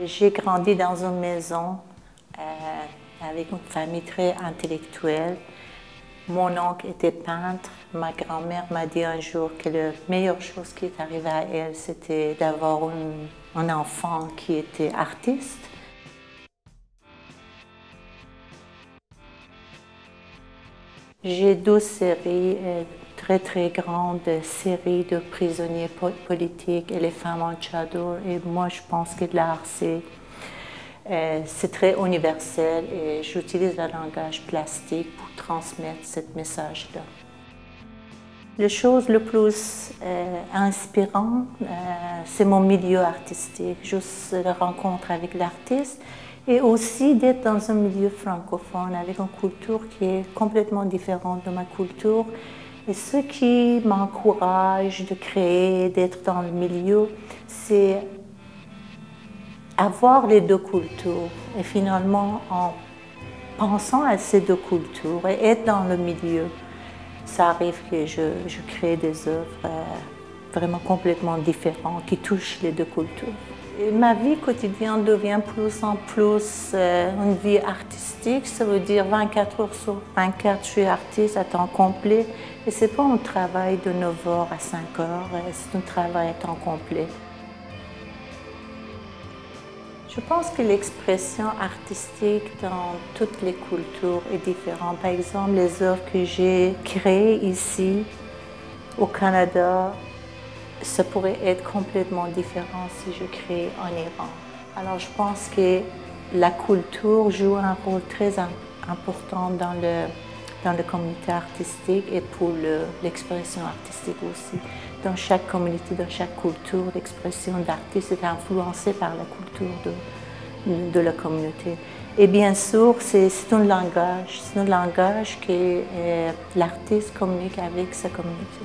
J'ai grandi dans une maison avec une famille très intellectuelle. Mon oncle était peintre. Ma grand-mère m'a dit un jour que la meilleure chose qui est arrivée à elle, c'était d'avoir un enfant qui était artiste. J'ai 12 séries, très grandes séries de prisonniers politiques et les femmes en tchadour. Et moi, je pense que l'art, c'est très universel et j'utilise le langage plastique pour transmettre ce message-là. La chose le plus inspirante, c'est mon milieu artistique, juste la rencontre avec l'artiste et aussi d'être dans un milieu francophone avec une culture qui est complètement différente de ma culture. Et ce qui m'encourage de créer, d'être dans le milieu, c'est avoir les deux cultures et finalement en pensant à ces deux cultures et être dans le milieu, ça arrive que je crée des œuvres vraiment complètement différentes qui touchent les deux cultures. Et ma vie quotidienne devient plus en plus une vie artistique, ça veut dire 24 heures sur 24, je suis artiste à temps complet et c'est pas un travail de 9 heures à 5 heures, c'est un travail à temps complet. Je pense que l'expression artistique dans toutes les cultures est différente. Par exemple, les œuvres que j'ai créées ici, au Canada, ça pourrait être complètement différent si je crée en Iran. Alors je pense que la culture joue un rôle très important dans la communauté artistique et pour l'expression artistique aussi. Dans chaque communauté, dans chaque culture, l'expression d'artiste est influencée par la culture de la communauté. Et bien sûr, c'est un langage que l'artiste communique avec sa communauté.